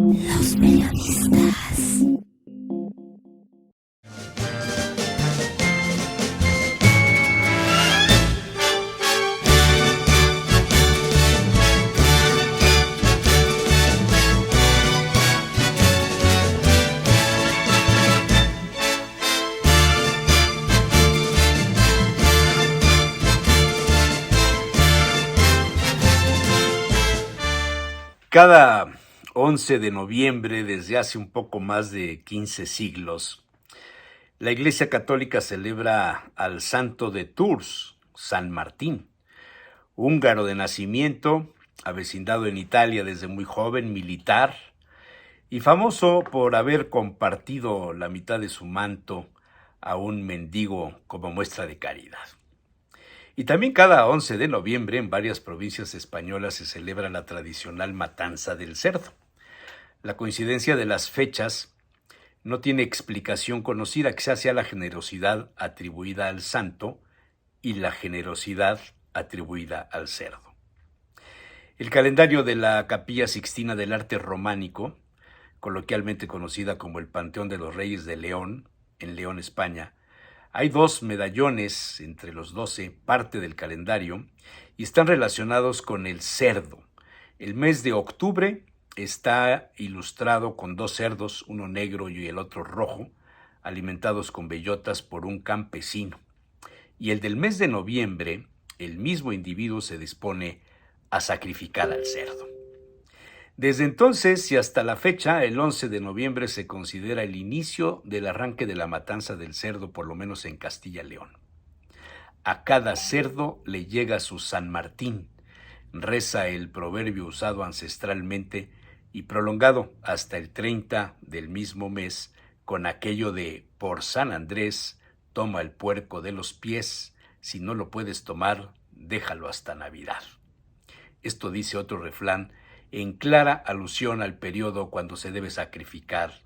Los periodistas. Cada 11 de noviembre, desde hace un poco más de 15 siglos, la Iglesia Católica celebra al santo de Tours, San Martín, húngaro de nacimiento, avecindado en Italia desde muy joven, militar y famoso por haber compartido la mitad de su manto a un mendigo como muestra de caridad. Y también cada 11 de noviembre en varias provincias españolas se celebra la tradicional matanza del cerdo. La coincidencia de las fechas no tiene explicación conocida, quizás sea la generosidad atribuida al santo y la generosidad atribuida al cerdo. El calendario de la Capilla Sixtina del Arte Románico, coloquialmente conocida como el Panteón de los Reyes de León, en León, España, hay 2 medallones entre los 12, parte del calendario, y están relacionados con el cerdo. El mes de octubre está ilustrado con 2 cerdos, uno negro y el otro rojo, alimentados con bellotas por un campesino. Y el del mes de noviembre, el mismo individuo se dispone a sacrificar al cerdo. Desde entonces y hasta la fecha, el 11 de noviembre se considera el inicio del arranque de la matanza del cerdo, por lo menos en Castilla y León. A cada cerdo le llega su San Martín, reza el proverbio usado ancestralmente y prolongado hasta el 30 del mismo mes, con aquello de por San Andrés, toma el puerco de los pies, si no lo puedes tomar, déjalo hasta Navidad. Esto dice otro refrán, en clara alusión al periodo cuando se debe sacrificar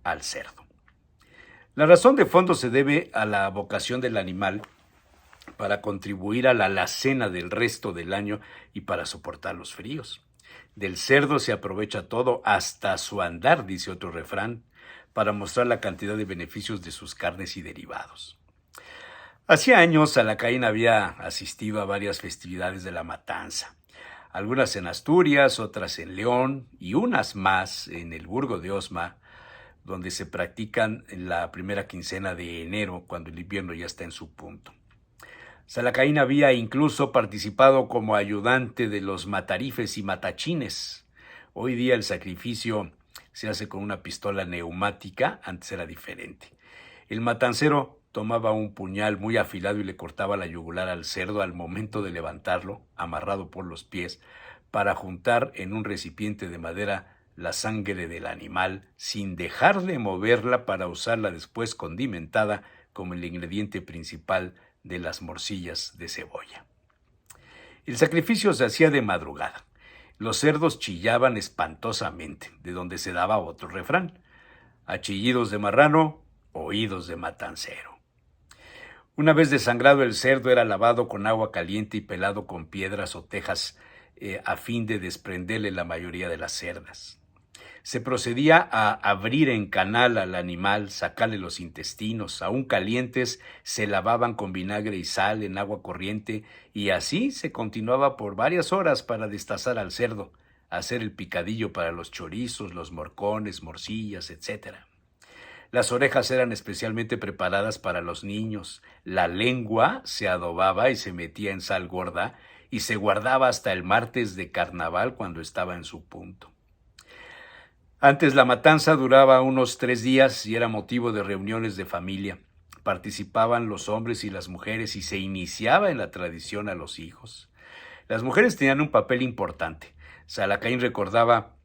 al cerdo. La razón de fondo se debe a la vocación del animal para contribuir a la alacena del resto del año y para soportar los fríos. Del cerdo se aprovecha todo, hasta su andar, dice otro refrán, para mostrar la cantidad de beneficios de sus carnes y derivados. Hacía años Salacaín había asistido a varias festividades de la matanza. Algunas en Asturias, otras en León y unas más en el Burgo de Osma, donde se practican en la primera quincena de enero, cuando el invierno ya está en su punto. Salacaín había incluso participado como ayudante de los matarifes y matachines. Hoy día el sacrificio se hace con una pistola neumática, antes era diferente. El matancero tomaba un puñal muy afilado y le cortaba la yugular al cerdo al momento de levantarlo, amarrado por los pies, para juntar en un recipiente de madera la sangre del animal, sin dejar de moverla para usarla después condimentada como el ingrediente principal de las morcillas de cebolla. El sacrificio se hacía de madrugada. Los cerdos chillaban espantosamente, de donde se daba otro refrán: a chillidos de marrano, oídos de matancero. Una vez desangrado el cerdo era lavado con agua caliente y pelado con piedras o tejas a fin de desprenderle la mayoría de las cerdas. Se procedía a abrir en canal al animal, sacarle los intestinos, aún calientes se lavaban con vinagre y sal en agua corriente y así se continuaba por varias horas para destazar al cerdo, hacer el picadillo para los chorizos, los morcones, morcillas, etc. Las orejas eran especialmente preparadas para los niños, la lengua se adobaba y se metía en sal gorda y se guardaba hasta el martes de carnaval cuando estaba en su punto. Antes la matanza duraba unos 3 días y era motivo de reuniones de familia. Participaban los hombres y las mujeres y se iniciaba en la tradición a los hijos. Las mujeres tenían un papel importante. Salacaín recordaba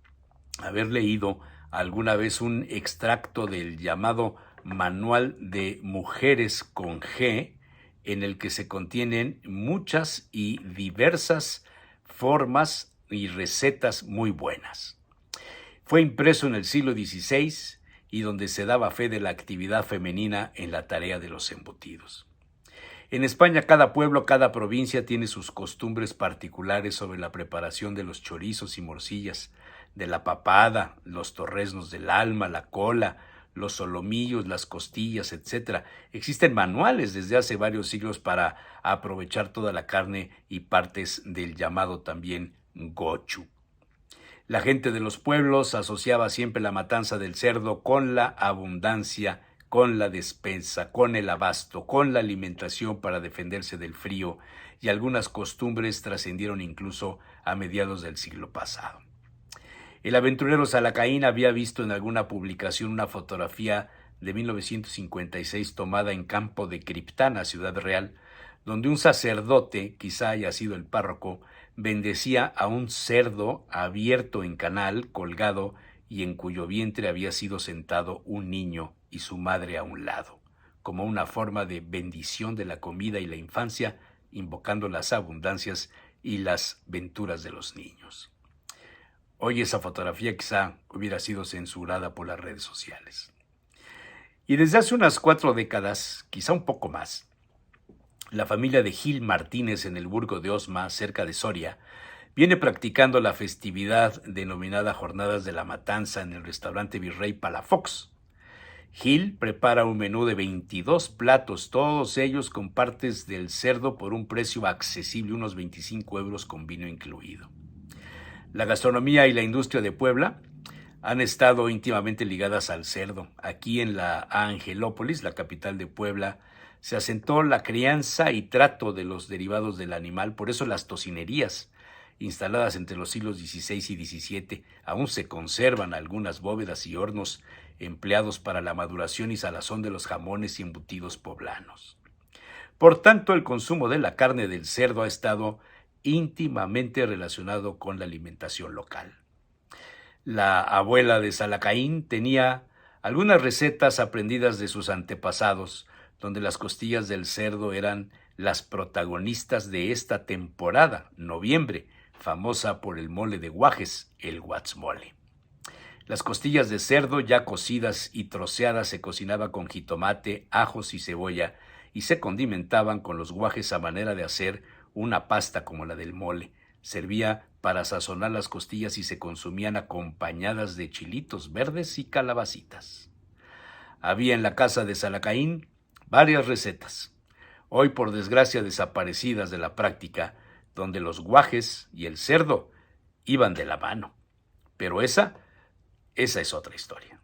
haber leído alguna vez un extracto del llamado Manual de Mujeres con G, en el que se contienen muchas y diversas formas y recetas muy buenas. Fue impreso en el siglo XVI y donde se daba fe de la actividad femenina en la tarea de los embutidos. En España, cada pueblo, cada provincia tiene sus costumbres particulares sobre la preparación de los chorizos y morcillas, de la papada, los torreznos del alma, la cola, los solomillos, las costillas, etc. Existen manuales desde hace varios siglos para aprovechar toda la carne y partes del llamado también gochu. La gente de los pueblos asociaba siempre la matanza del cerdo con la abundancia, con la despensa, con el abasto, con la alimentación para defenderse del frío, y algunas costumbres trascendieron incluso a mediados del siglo pasado. El aventurero Salacaín había visto en alguna publicación una fotografía de 1956 tomada en Campo de Criptana, Ciudad Real, donde un sacerdote, quizá haya sido el párroco, bendecía a un cerdo abierto en canal, colgado, y en cuyo vientre había sido sentado un niño y su madre a un lado, como una forma de bendición de la comida y la infancia, invocando las abundancias y las venturas de los niños. Hoy esa fotografía quizá hubiera sido censurada por las redes sociales. Y desde hace unas 4 décadas, quizá un poco más, la familia de Gil Martínez en el Burgo de Osma, cerca de Soria, viene practicando la festividad denominada Jornadas de la Matanza en el restaurante Virrey Palafox. Gil prepara un menú de 22 platos, todos ellos con partes del cerdo por un precio accesible, unos 25 euros con vino incluido. La gastronomía y la industria de Puebla han estado íntimamente ligadas al cerdo. Aquí en la Angelópolis, la capital de Puebla, se asentó la crianza y trato de los derivados del animal. Por eso las tocinerías, instaladas entre los siglos XVI y XVII, aún se conservan algunas bóvedas y hornos empleados para la maduración y salazón de los jamones y embutidos poblanos. Por tanto, el consumo de la carne del cerdo ha estado íntimamente relacionado con la alimentación local. La abuela de Salacaín tenía algunas recetas aprendidas de sus antepasados, donde las costillas del cerdo eran las protagonistas de esta temporada, noviembre, famosa por el mole de guajes, el guatzmole. Las costillas de cerdo ya cocidas y troceadas se cocinaban con jitomate, ajos y cebolla y se condimentaban con los guajes a manera de hacer una pasta como la del mole. Servía para sazonar las costillas y se consumían acompañadas de chilitos verdes y calabacitas. Había en la casa de Salacaín varias recetas, hoy por desgracia desaparecidas de la práctica, donde los guajes y el cerdo iban de la mano. Pero esa es otra historia.